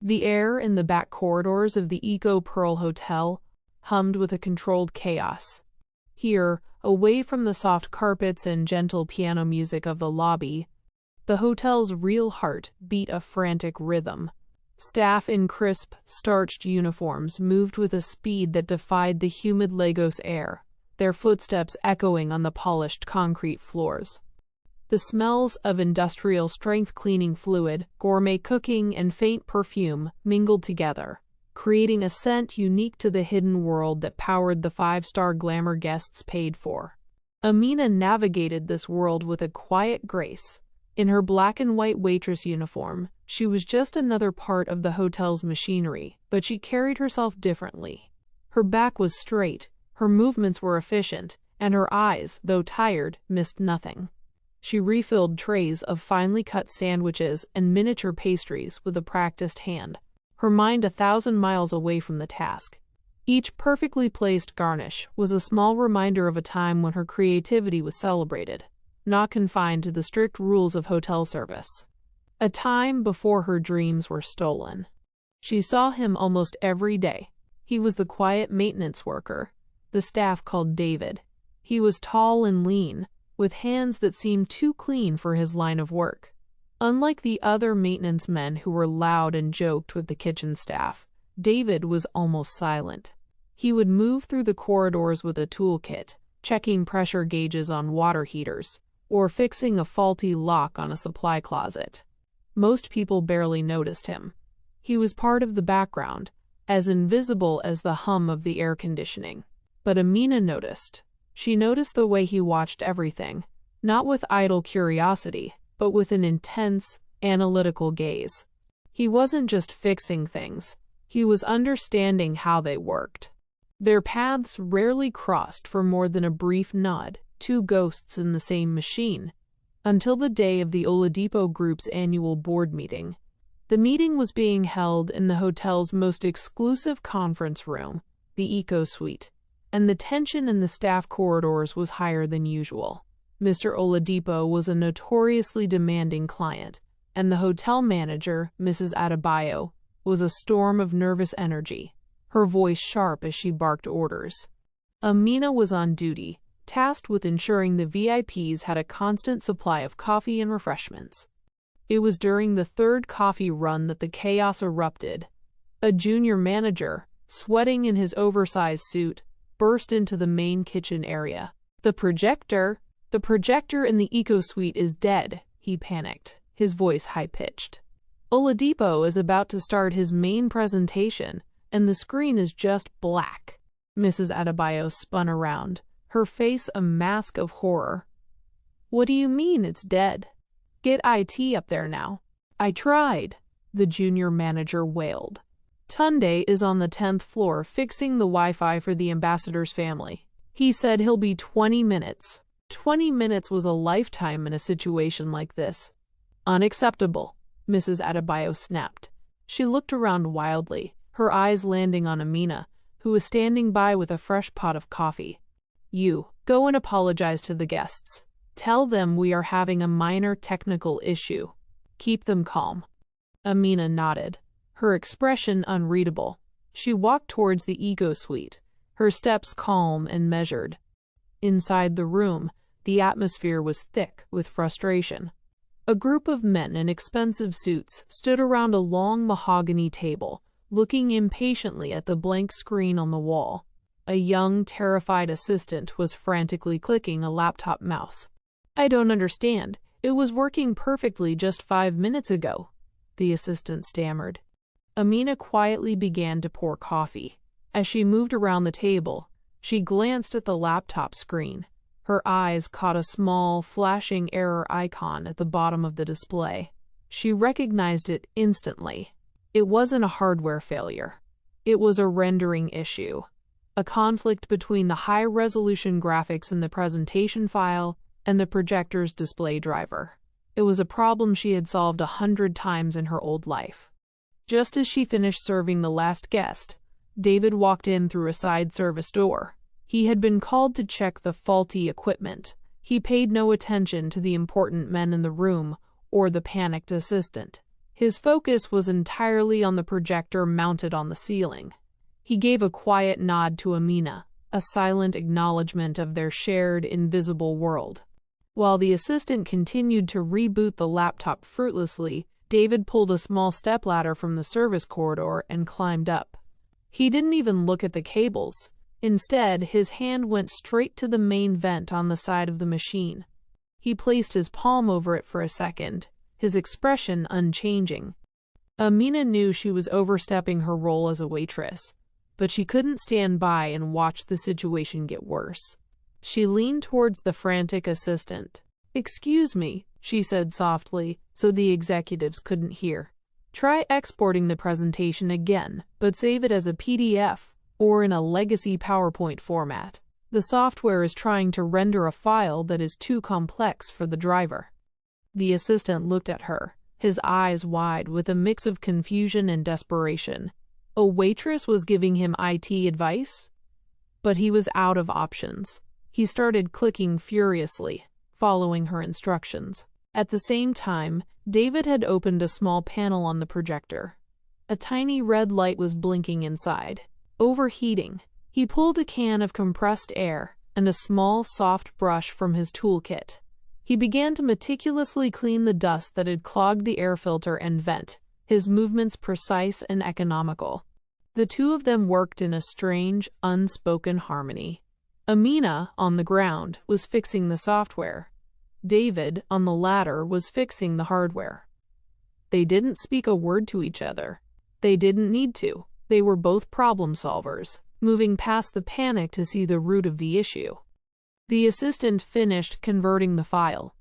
The air in the back corridors of the Eco Pearl Hotel hummed with a controlled chaos. Here, away from the soft carpets and gentle piano music of the lobby, the hotel's real heart beat a frantic rhythm. Staff in crisp, starched uniforms moved with a speed that defied the humid Lagos air, their footsteps echoing on the polished concrete floors. The smells of industrial-strength cleaning fluid, gourmet cooking, and faint perfume mingled together, creating a scent unique to the hidden world that powered the five-star glamour guests paid for. Amina navigated this world with a quiet grace. In her black and white waitress uniform, she was just another part of the hotel's machinery, but she carried herself differently. Her back was straight, her movements were efficient, and her eyes, though tired, missed nothing. She refilled trays of finely cut sandwiches and miniature pastries with a practiced hand, her mind 1,000 miles away from the task. Each perfectly placed garnish was a small reminder of a time when her creativity was celebrated, not confined to the strict rules of hotel service. A time before her dreams were stolen. She saw him almost every day. He was the quiet maintenance worker the staff called David. He was tall and lean, with hands that seemed too clean for his line of work. Unlike the other maintenance men who were loud and joked with the kitchen staff, David was almost silent. He would move through the corridors with a toolkit, checking pressure gauges on water heaters, or fixing a faulty lock on a supply closet. Most people barely noticed him. He was part of the background, as invisible as the hum of the air conditioning. But Amina noticed. She noticed the way he watched everything, not with idle curiosity, but with an intense, analytical gaze. He wasn't just fixing things, he was understanding how they worked. Their paths rarely crossed for more than a brief nod, two ghosts in the same machine, until the day of the Oladipo Group's annual board meeting. The meeting was being held in the hotel's most exclusive conference room, the Eco Suite, and the tension in the staff corridors was higher than usual. Mr. Oladipo was a notoriously demanding client, and the hotel manager, Mrs. Adebayo, was a storm of nervous energy, her voice sharp as she barked orders. Amina was on duty, tasked with ensuring the VIPs had a constant supply of coffee and refreshments. It was during the third coffee run that the chaos erupted. A junior manager, sweating in his oversized suit, burst into the main kitchen area. The projector in the Eco Suite is dead, he panicked, his voice high-pitched. Oladipo is about to start his main presentation, and the screen is just black. Mrs. Adebayo spun around, her face a mask of horror. What do you mean it's dead? Get IT up there now. I tried, the junior manager wailed. Tunde is on the 10th floor fixing the Wi-Fi for the ambassador's family. He said he'll be 20 minutes. 20 minutes was a lifetime in a situation like this. Unacceptable, Mrs. Adebayo snapped. She looked around wildly, her eyes landing on Amina, who was standing by with a fresh pot of coffee. You, go and apologize to the guests. Tell them we are having a minor technical issue. Keep them calm. Amina nodded, her expression unreadable. She walked towards the Eco Suite, her steps calm and measured. Inside the room, the atmosphere was thick with frustration. A group of men in expensive suits stood around a long mahogany table, looking impatiently at the blank screen on the wall. A young, terrified assistant was frantically clicking a laptop mouse. I don't understand. It was working perfectly just 5 minutes ago, the assistant stammered. Amina quietly began to pour coffee. As she moved around the table, she glanced at the laptop screen. Her eyes caught a small, flashing error icon at the bottom of the display. She recognized it instantly. It wasn't a hardware failure. It was a rendering issue. A conflict between the high-resolution graphics in the presentation file and the projector's display driver. It was a problem she had solved 100 times in her old life. Just as she finished serving the last guest, David walked in through a side service door. He had been called to check the faulty equipment. He paid no attention to the important men in the room or the panicked assistant. His focus was entirely on the projector mounted on the ceiling. He gave a quiet nod to Amina, a silent acknowledgement of their shared invisible world. While the assistant continued to reboot the laptop fruitlessly, David pulled a small stepladder from the service corridor and climbed up. He didn't even look at the cables. Instead, his hand went straight to the main vent on the side of the machine. He placed his palm over it for a second, his expression unchanging. Amina knew she was overstepping her role as a waitress, but she couldn't stand by and watch the situation get worse. She leaned towards the frantic assistant. "Excuse me," she said softly, so the executives couldn't hear. "Try exporting the presentation again, but save it as a PDF or in a legacy PowerPoint format. The software is trying to render a file that is too complex for the driver." The assistant looked at her, his eyes wide with a mix of confusion and desperation. A waitress was giving him IT advice? But he was out of options. He started clicking furiously, following her instructions. At the same time, David had opened a small panel on the projector. A tiny red light was blinking inside. Overheating. He pulled a can of compressed air and a small, soft brush from his toolkit. He began to meticulously clean the dust that had clogged the air filter and vent, his movements precise and economical. The two of them worked in a strange, unspoken harmony. Amina, on the ground, was fixing the software. David, on the ladder, was fixing the hardware. They didn't speak a word to each other. They didn't need to. They were both problem solvers, moving past the panic to see the root of the issue. The assistant finished converting the file.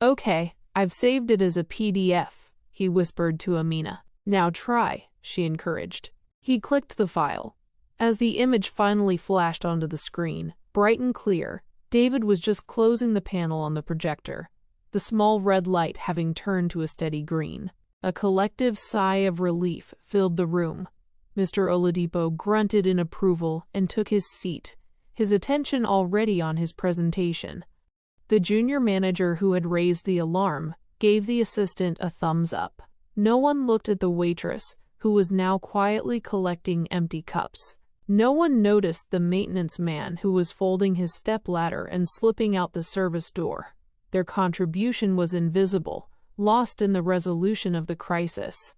"Okay, I've saved it as a PDF," he whispered to Amina. "Now try," she encouraged. He clicked the file. As the image finally flashed onto the screen, bright and clear, David was just closing the panel on the projector, the small red light having turned to a steady green. A collective sigh of relief filled the room. Mr. Oladipo grunted in approval and took his seat, his attention already on his presentation. The junior manager who had raised the alarm gave the assistant a thumbs up. No one looked at the waitress, who was now quietly collecting empty cups. No one noticed the maintenance man who was folding his stepladder and slipping out the service door. Their contribution was invisible, lost in the resolution of the crisis.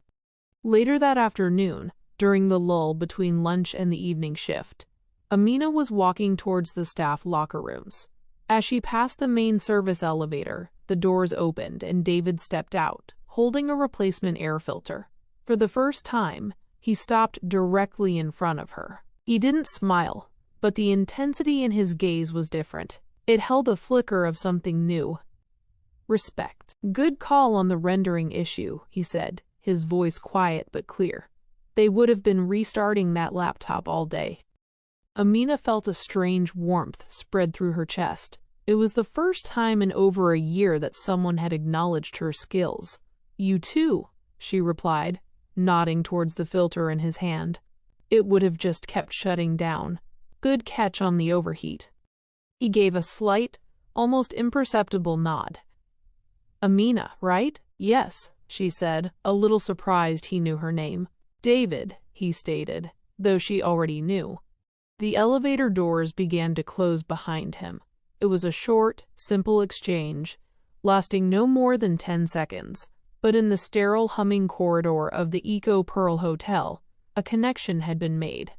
Later that afternoon, during the lull between lunch and the evening shift, Amina was walking towards the staff locker rooms. As she passed the main service elevator, the doors opened and David stepped out, holding a replacement air filter. For the first time, he stopped directly in front of her. He didn't smile, but the intensity in his gaze was different. It held a flicker of something new. "Respect. Good call on the rendering issue," he said, his voice quiet but clear. "They would have been restarting that laptop all day." Amina felt a strange warmth spread through her chest. It was the first time in over a year that someone had acknowledged her skills. "You too," she replied, nodding towards the filter in his hand. It would have just kept shutting down. "Good catch on the overheat." He gave a slight, almost imperceptible nod. "Amina, right?" "Yes," she said, a little surprised he knew her name. "David," he stated, though she already knew. The elevator doors began to close behind him. It was a short, simple exchange, lasting no more than 10 seconds, but in the sterile humming corridor of the Eco Pearl Hotel, a connection had been made.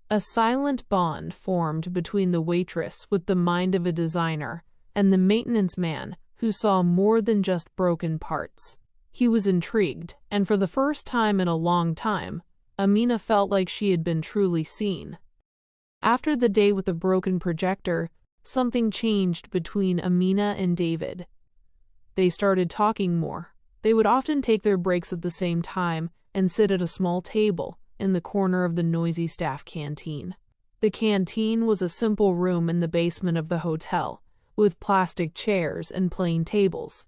A silent bond formed between the waitress with the mind of a designer and the maintenance man who saw more than just broken parts. He was intrigued, and for the first time in a long time, Amina felt like she had been truly seen. After the day with the broken projector, something changed between Amina and David. They started talking more. They would often take their breaks at the same time and sit at a small table in the corner of the noisy staff canteen. The canteen was a simple room in the basement of the hotel, with plastic chairs and plain tables.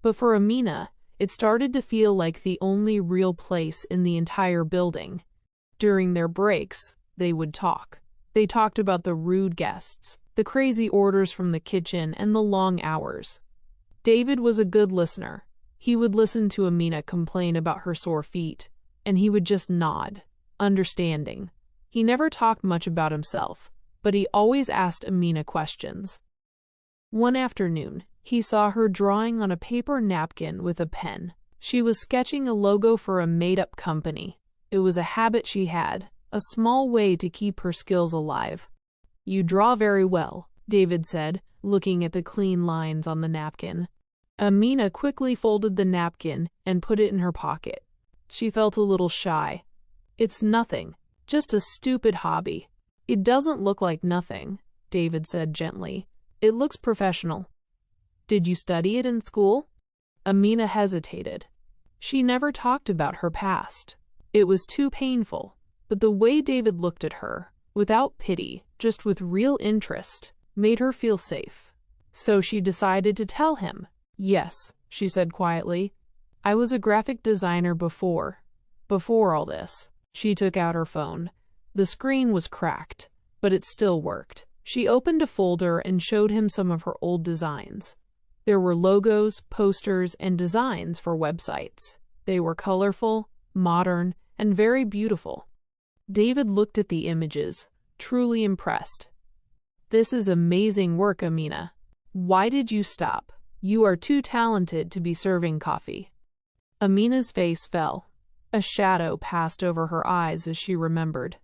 But for Amina, it started to feel like the only real place in the entire building. During their breaks, they would talk. They talked about the rude guests, the crazy orders from the kitchen, and the long hours. David was a good listener. He would listen to Amina complain about her sore feet, and he would just nod, understanding. He never talked much about himself, but he always asked Amina questions. One afternoon, he saw her drawing on a paper napkin with a pen. She was sketching a logo for a made-up company. It was a habit she had, a small way to keep her skills alive. "You draw very well," David said, looking at the clean lines on the napkin. Amina quickly folded the napkin and put it in her pocket. She felt a little shy. "It's nothing, just a stupid hobby." "It doesn't look like nothing," David said gently. "It looks professional." "Did you study it in school?" Amina hesitated. She never talked about her past. It was too painful, but the way David looked at her, without pity, just with real interest, made her feel safe. So she decided to tell him. "Yes," she said quietly. "I was a graphic designer before all this." She took out her phone. The screen was cracked, but it still worked. She opened a folder and showed him some of her old designs. There were logos, posters, and designs for websites. They were colorful, modern, and very beautiful. David looked at the images, truly impressed. "This is amazing work, Amina. Why did you stop? You are too talented to be serving coffee." Amina's face fell. A shadow passed over her eyes as she remembered.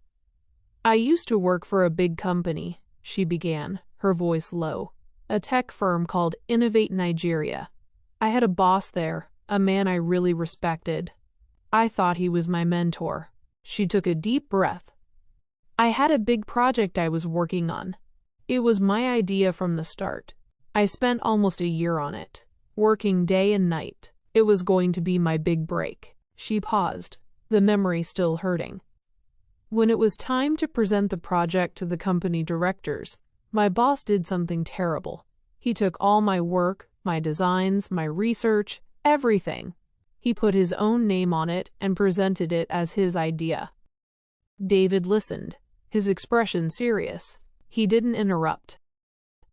"I used to work for a big company," she began, her voice low. "A tech firm called Innovate Nigeria. I had a boss there, a man I really respected. I thought he was my mentor." She took a deep breath. "I had a big project I was working on. It was my idea from the start. I spent almost a year on it, working day and night. It was going to be my big break." She paused, the memory still hurting. "When it was time to present the project to the company directors, my boss did something terrible. He took all my work, my designs, my research, everything. He put his own name on it and presented it as his idea." David listened, his expression serious. He didn't interrupt.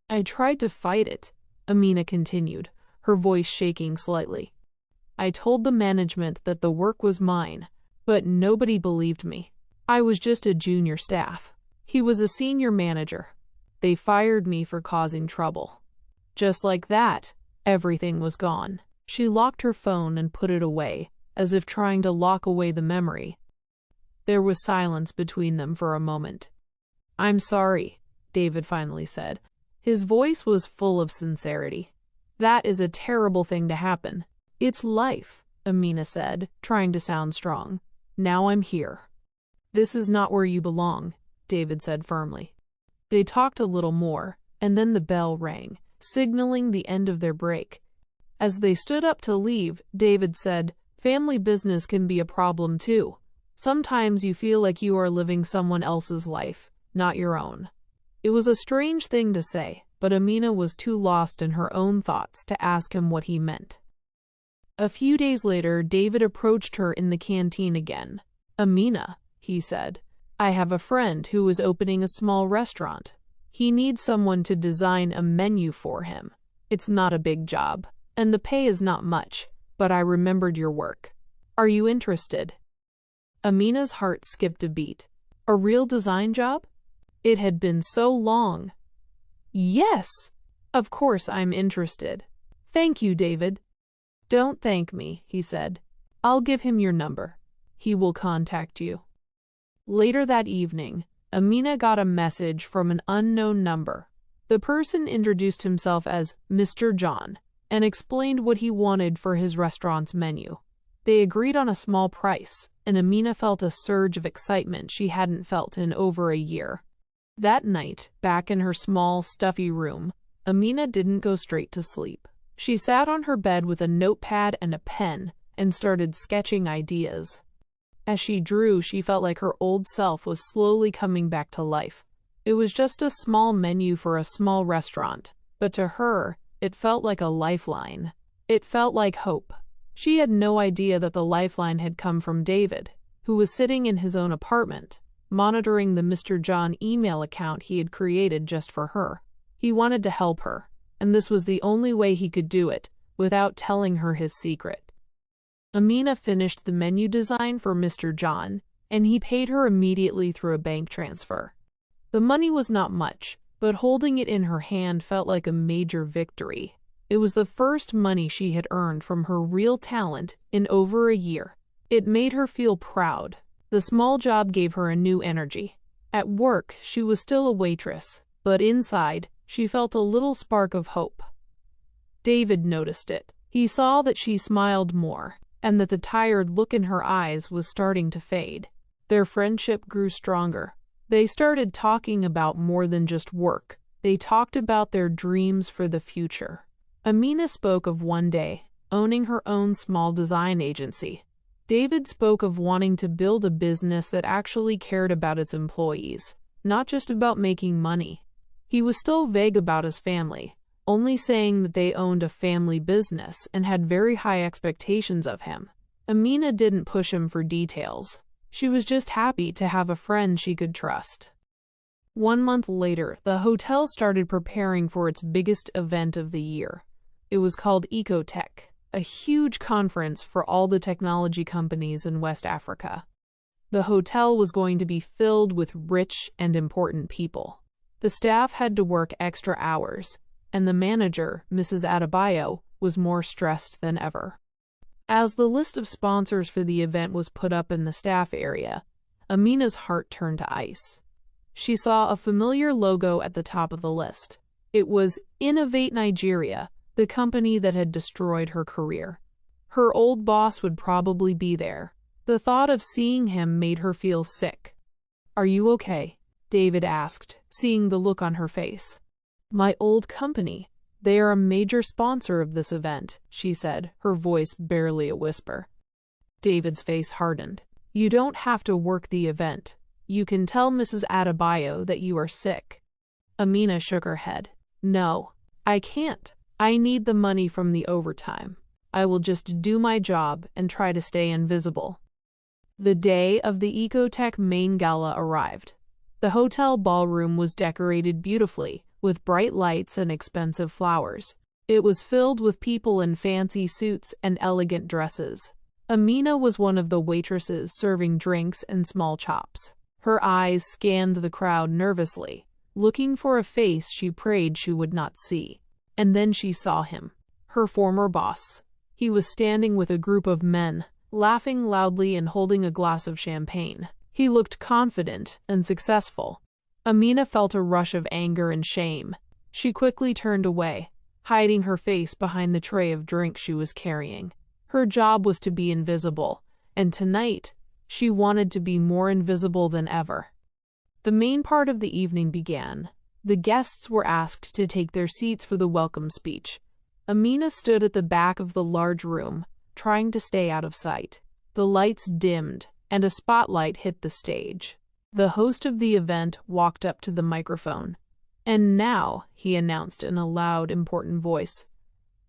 "I tried to fight it," Amina continued, her voice shaking slightly. "I told the management that the work was mine, but nobody believed me. I was just a junior staff. He was a senior manager. They fired me for causing trouble." Just like that, everything was gone. She locked her phone and put it away, as if trying to lock away the memory. There was silence between them for a moment. "I'm sorry," David finally said. His voice was full of sincerity. "That is a terrible thing to happen." "It's life," Amina said, trying to sound strong. "Now I'm here." "This is not where you belong," David said firmly. They talked a little more, and then the bell rang, signaling the end of their break. As they stood up to leave, David said, "Family business can be a problem too. Sometimes you feel like you are living someone else's life, not your own." It was a strange thing to say, but Amina was too lost in her own thoughts to ask him what he meant. A few days later, David approached her in the canteen again. "Amina," he said, "I have a friend who is opening a small restaurant. He needs someone to design a menu for him. It's not a big job, and the pay is not much, but I remembered your work. Are you interested?" Amina's heart skipped a beat. A real design job? It had been so long. "Yes! Of course I'm interested. Thank you, David." "Don't thank me," he said. "I'll give him your number. He will contact you." Later that evening, Amina got a message from an unknown number. The person introduced himself as Mr. John and explained what he wanted for his restaurant's menu. They agreed on a small price, and Amina felt a surge of excitement she hadn't felt in over a year. That night, back in her small, stuffy room, Amina didn't go straight to sleep. She sat on her bed with a notepad and a pen and started sketching ideas. As she drew, she felt like her old self was slowly coming back to life. It was just a small menu for a small restaurant, but to her, it felt like a lifeline. It felt like hope. She had no idea that the lifeline had come from David, who was sitting in his own apartment, monitoring the Mr. John email account he had created just for her. He wanted to help her, and this was the only way he could do it, without telling her his secret. Amina finished the menu design for Mr. John, and he paid her immediately through a bank transfer. The money was not much, but holding it in her hand felt like a major victory. It was the first money she had earned from her real talent in over a year. It made her feel proud. The small job gave her a new energy. At work, she was still a waitress, but inside, she felt a little spark of hope. David noticed it. He saw that she smiled more, and that the tired look in her eyes was starting to fade. Their friendship grew stronger. They started talking about more than just work. They talked about their dreams for the future. Amina spoke of one day owning her own small design agency. David spoke of wanting to build a business that actually cared about its employees, not just about making money. He was still vague about his family, only saying that they owned a family business and had very high expectations of him. Amina didn't push him for details. She was just happy to have a friend she could trust. 1 month later, the hotel started preparing for its biggest event of the year. It was called Ecotech, a huge conference for all the technology companies in West Africa. The hotel was going to be filled with rich and important people. The staff had to work extra hours, and the manager, Mrs. Adebayo, was more stressed than ever. As the list of sponsors for the event was put up in the staff area, Amina's heart turned to ice. She saw a familiar logo at the top of the list. It was Innovate Nigeria, the company that had destroyed her career. Her old boss would probably be there. The thought of seeing him made her feel sick. "Are you okay?" David asked, seeing the look on her face. "My old company. They are a major sponsor of this event," she said, her voice barely a whisper. David's face hardened. "You don't have to work the event. You can tell Mrs. Adebayo that you are sick." Amina shook her head. "No, I can't. I need the money from the overtime. I will just do my job and try to stay invisible." The day of the Ecotech main gala arrived. The hotel ballroom was decorated beautifully, with bright lights and expensive flowers. It was filled with people in fancy suits and elegant dresses. Amina was one of the waitresses serving drinks and small chops. Her eyes scanned the crowd nervously, looking for a face she prayed she would not see. And then she saw him, her former boss. He was standing with a group of men, laughing loudly and holding a glass of champagne. He looked confident and successful. Amina felt a rush of anger and shame. She quickly turned away, hiding her face behind the tray of drinks she was carrying. Her job was to be invisible, and tonight, she wanted to be more invisible than ever. The main part of the evening began. The guests were asked to take their seats for the welcome speech. Amina stood at the back of the large room, trying to stay out of sight. The lights dimmed, and a spotlight hit the stage. The host of the event walked up to the microphone. "And now," he announced in a loud, important voice,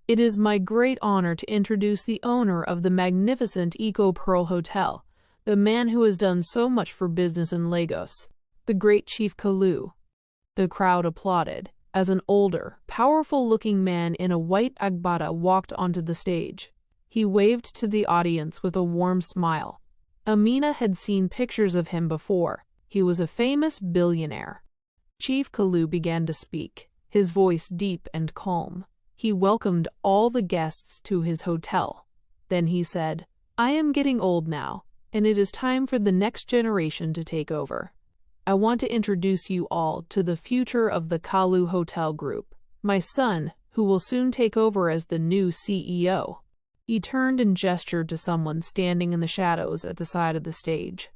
"it is my great honor to introduce the owner of the magnificent Eco Pearl Hotel, the man who has done so much for business in Lagos, the great Chief Kalu." The crowd applauded as an older, powerful-looking man in a white agbada walked onto the stage. He waved to the audience with a warm smile. Amina had seen pictures of him before. He was a famous billionaire. Chief Kalu began to speak, his voice deep and calm. He welcomed all the guests to his hotel. Then he said, "I am getting old now, and it is time for the next generation to take over. I want to introduce you all to the future of the Kalu Hotel Group, my son, who will soon take over as the new CEO." He turned and gestured to someone standing in the shadows at the side of the stage.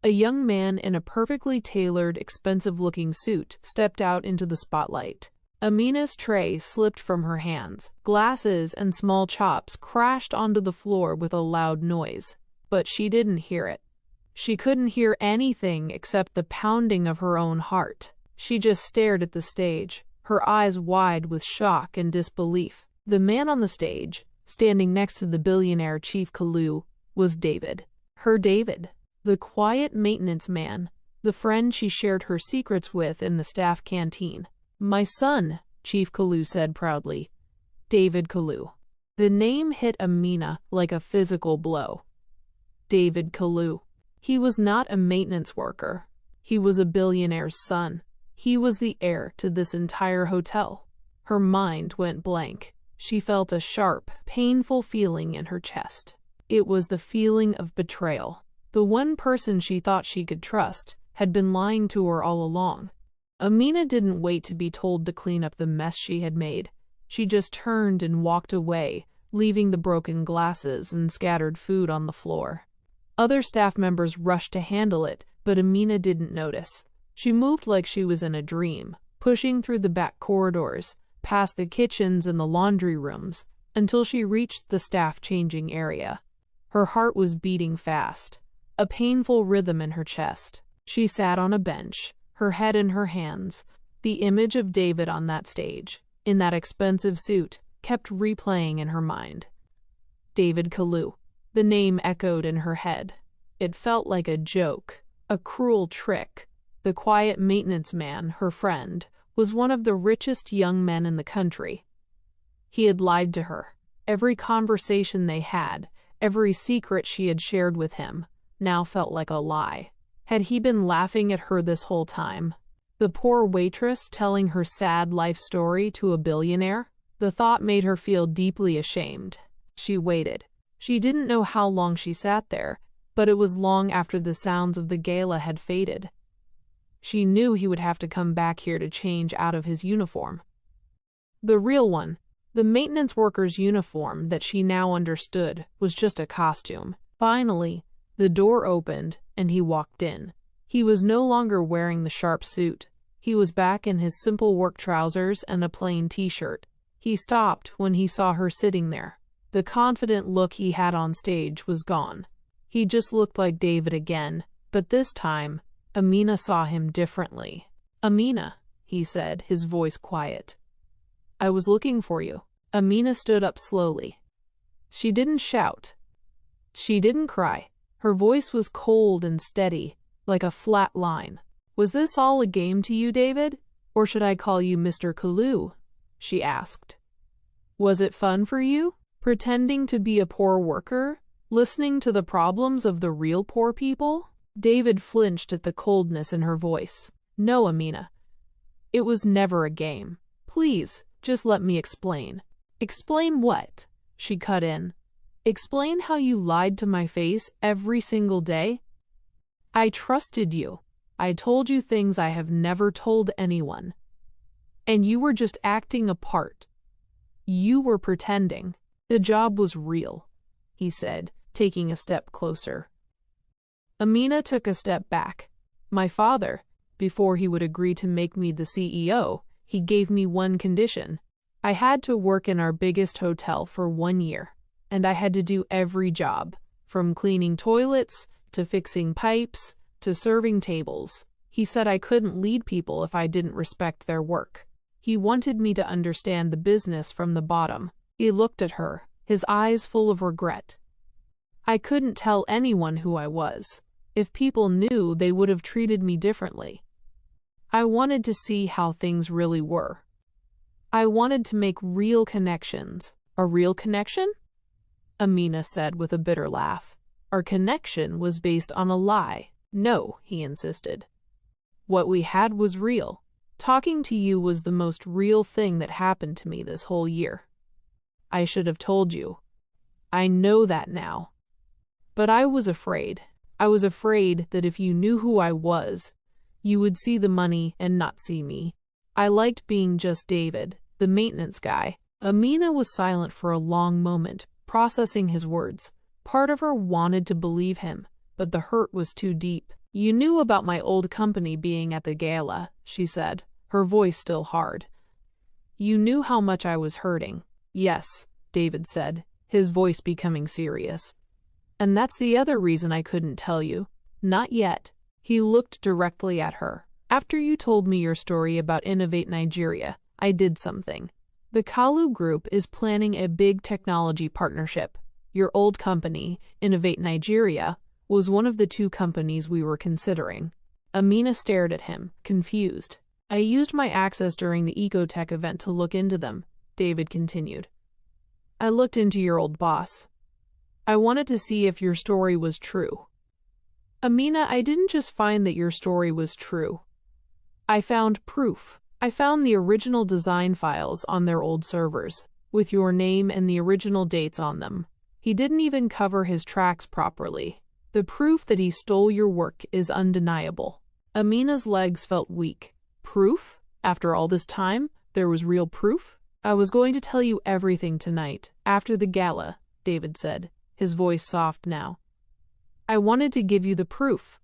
A young man in a perfectly tailored, expensive-looking suit stepped out into the spotlight. Amina's tray slipped from her hands. Glasses and small chops crashed onto the floor with a loud noise, but she didn't hear it. She couldn't hear anything except the pounding of her own heart. She just stared at the stage, her eyes wide with shock and disbelief. The man on the stage, standing next to the billionaire Chief Kalu, was David. Her David, the quiet maintenance man, the friend she shared her secrets with in the staff canteen. "My son," Chief Kalu said proudly. "David Kalu." The name hit Amina like a physical blow. David Kalu. He was not a maintenance worker. He was a billionaire's son. He was the heir to this entire hotel. Her mind went blank. She felt a sharp, painful feeling in her chest. It was the feeling of betrayal. The one person she thought she could trust had been lying to her all along. Amina didn't wait to be told to clean up the mess she had made. She just turned and walked away, leaving the broken glasses and scattered food on the floor. Other staff members rushed to handle it, but Amina didn't notice. She moved like she was in a dream, pushing through the back corridors, past the kitchens and the laundry rooms, until she reached the staff changing area. Her heart was beating fast, a painful rhythm in her chest. She sat on a bench, her head in her hands. The image of David on that stage, in that expensive suit, kept replaying in her mind. David Kalu. The name echoed in her head. It felt like a joke, a cruel trick. The quiet maintenance man, her friend, was one of the richest young men in the country. He had lied to her. Every conversation they had, every secret she had shared with him, now felt like a lie. Had he been laughing at her this whole time? The poor waitress telling her sad life story to a billionaire? The thought made her feel deeply ashamed. She waited. She didn't know how long she sat there, but it was long after the sounds of the gala had faded. She knew he would have to come back here to change out of his uniform. The real one, the maintenance worker's uniform that she now understood, was just a costume. Finally, the door opened and he walked in. He was no longer wearing the sharp suit. He was back in his simple work trousers and a plain t-shirt. He stopped when he saw her sitting there. The confident look he had on stage was gone. He just looked like David again, but this time, Amina saw him differently. "Amina," he said, his voice quiet. "I was looking for you." Amina stood up slowly. She didn't shout. She didn't cry. Her voice was cold and steady, like a flat line. "Was this all a game to you, David? Or should I call you Mr. Kalu?" she asked. "Was it fun for you? Pretending to be a poor worker? Listening to the problems of the real poor people?" David flinched at the coldness in her voice. "No, Amina. It was never a game. Please, just let me explain." "Explain what?" she cut in. "Explain how you lied to my face every single day? I trusted you. I told you things I have never told anyone. And you were just acting a part. You were pretending. The job was real," he said, taking a step closer. Amina took a step back. "My father, before he would agree to make me the CEO, he gave me one condition. I had to work in our biggest hotel for 1 year, and I had to do every job, from cleaning toilets, to fixing pipes, to serving tables. He said I couldn't lead people if I didn't respect their work. He wanted me to understand the business from the bottom." He looked at her, his eyes full of regret. "I couldn't tell anyone who I was. If people knew, they would have treated me differently. I wanted to see how things really were. I wanted to make real connections." "A real connection?" Amina said with a bitter laugh. "Our connection was based on a lie." "No," he insisted. "What we had was real. Talking to you was the most real thing that happened to me this whole year. I should have told you. I know that now. But I was afraid. I was afraid that if you knew who I was, you would see the money and not see me. I liked being just David, the maintenance guy." Amina was silent for a long moment, processing his words. Part of her wanted to believe him, but the hurt was too deep. "You knew about my old company being at the gala," she said, her voice still hard. "You knew how much I was hurting." "Yes," David said, his voice becoming serious. "And that's the other reason I couldn't tell you. Not yet." He looked directly at her. "After you told me your story about Innovate Nigeria, I did something. The Kalu Group is planning a big technology partnership. Your old company, Innovate Nigeria, was one of the 2 companies we were considering." Amina stared at him, confused. "I used my access during the Ecotech event to look into them," David continued. I looked into your old boss. I wanted to see if your story was true. Amina, I didn't just find that your story was true. I found proof. I found the original design files on their old servers, with your name and the original dates on them. He didn't even cover his tracks properly. The proof that he stole your work is undeniable. Amina's legs felt weak. Proof? After all this time, there was real proof? I was going to tell you everything tonight, after the gala, David said, his voice soft now. I wanted to give you the proof.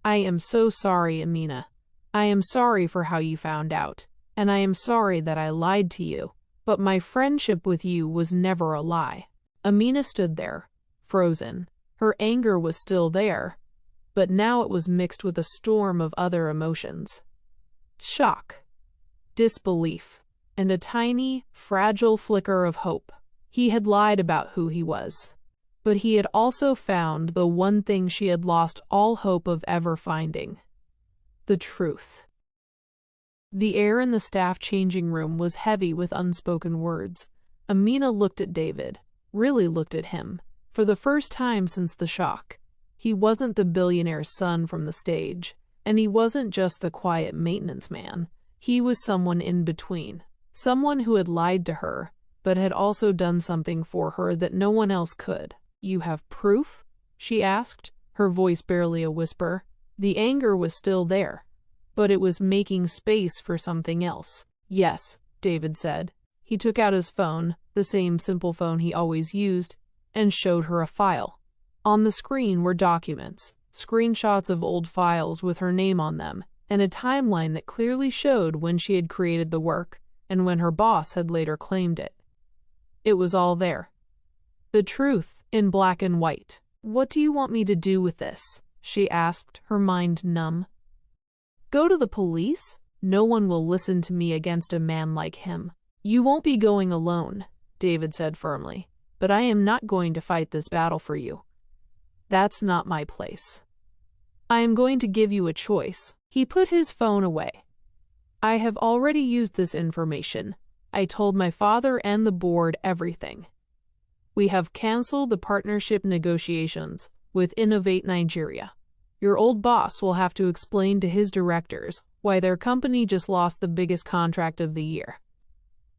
I am so sorry, Amina. I am sorry for how you found out, and I am sorry that I lied to you, but my friendship with you was never a lie. Amina stood there, frozen. Her anger was still there, but now it was mixed with a storm of other emotions. Shock, disbelief, and a tiny, fragile flicker of hope. He had lied about who he was, but he had also found the one thing she had lost all hope of ever finding. The truth. The air in the staff changing room was heavy with unspoken words. Amina looked at David, really looked at him, for the first time since the shock. He wasn't the billionaire's son from the stage, and he wasn't just the quiet maintenance man. He was someone in between, someone who had lied to her, but had also done something for her that no one else could. You have proof? She asked, her voice barely a whisper. The anger was still there, but it was making space for something else. Yes, David said. He took out his phone, the same simple phone he always used, and showed her a file. On the screen were documents, screenshots of old files with her name on them, and a timeline that clearly showed when she had created the work and when her boss had later claimed it. It was all there. The truth, in black and white. What do you want me to do with this? She asked, her mind numb. Go to the police? No one will listen to me against a man like him. You won't be going alone, David said firmly, but I am not going to fight this battle for you. That's not my place. I am going to give you a choice. He put his phone away. I have already used this information. I told my father and the board everything. We have canceled the partnership negotiations with Innovate Nigeria. Your old boss will have to explain to his directors why their company just lost the biggest contract of the year.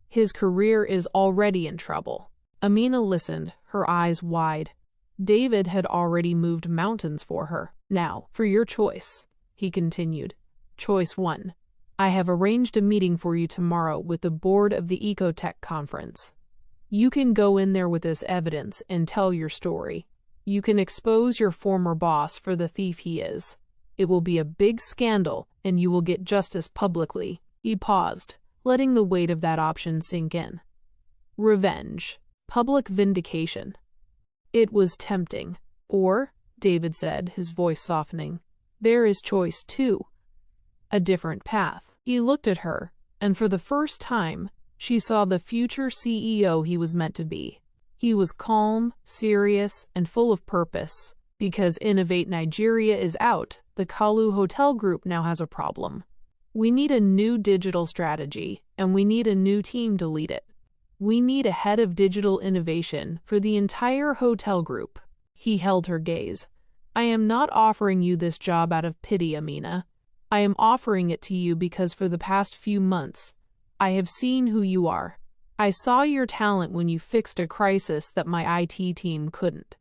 His career is already in trouble. Amina listened, her eyes wide. David had already moved mountains for her. Now, for your choice, he continued. Choice 1. I have arranged a meeting for you tomorrow with the board of the Ecotech conference. You can go in there with this evidence and tell your story. You can expose your former boss for the thief he is. It will be a big scandal, and you will get justice publicly. He paused, letting the weight of that option sink in. Revenge. Public vindication. It was tempting. Or, David said, his voice softening, there is choice 2. A different path. He looked at her, and for the first time, she saw the future CEO he was meant to be. He was calm, serious, and full of purpose. Because Innovate Nigeria is out, the Kalu Hotel Group now has a problem. We need a new digital strategy, and we need a new team to lead it. We need a head of digital innovation for the entire hotel group. He held her gaze. I am not offering you this job out of pity, Amina. I am offering it to you because for the past few months, I have seen who you are. I saw your talent when you fixed a crisis that my IT team couldn't.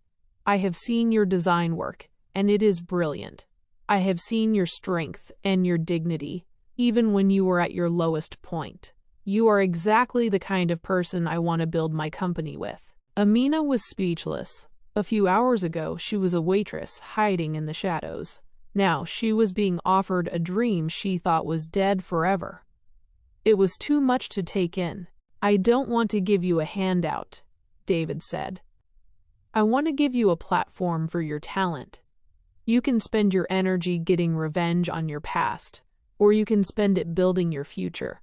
I have seen your design work, and it is brilliant. I have seen your strength and your dignity, even when you were at your lowest point. You are exactly the kind of person I want to build my company with. Amina was speechless. A few hours ago, she was a waitress hiding in the shadows. Now she was being offered a dream she thought was dead forever. It was too much to take in. I don't want to give you a handout, David said. I want to give you a platform for your talent. You can spend your energy getting revenge on your past, or you can spend it building your future.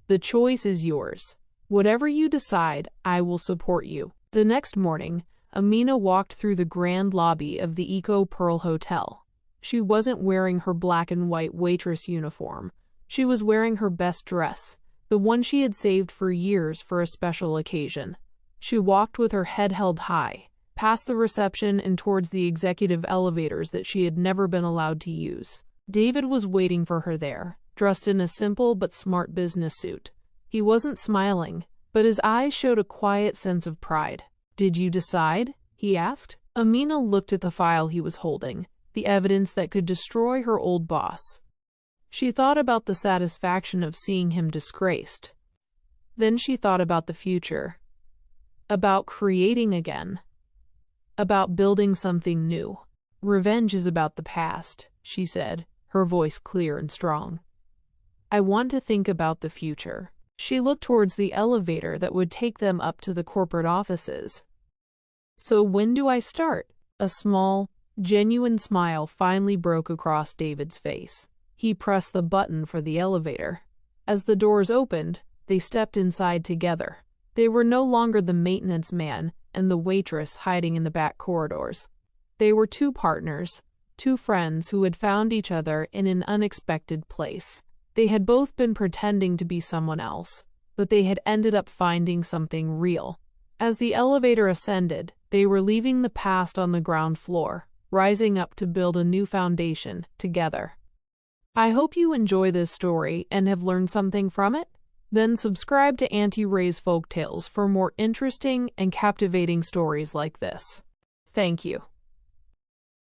The choice is yours. Whatever you decide, I will support you. The next morning, Amina walked through the grand lobby of the Eco Pearl Hotel. She wasn't wearing her black and white waitress uniform. She was wearing her best dress, the one she had saved for years for a special occasion. She walked with her head held high, past the reception and towards the executive elevators that she had never been allowed to use. David was waiting for her there, dressed in a simple but smart business suit. He wasn't smiling, but his eyes showed a quiet sense of pride. "Did you decide?" he asked. Amina looked at the file he was holding, the evidence that could destroy her old boss. She thought about the satisfaction of seeing him disgraced. Then she thought about the future. About creating again. About building something new. "Revenge is about the past," she said, her voice clear and strong. "I want to think about the future." She looked towards the elevator that would take them up to the corporate offices. "So when do I start?" A small, genuine smile finally broke across David's face. He pressed the button for the elevator. As the doors opened, they stepped inside together. They were no longer the maintenance man and the waitress hiding in the back corridors. They were two partners, two friends who had found each other in an unexpected place. They had both been pretending to be someone else, but they had ended up finding something real. As the elevator ascended, they were leaving the past on the ground floor, rising up to build a new foundation together. I hope you enjoy this story and have learned something from it. Then subscribe to Auntie Ray's Folktales for more interesting and captivating stories like this. Thank you.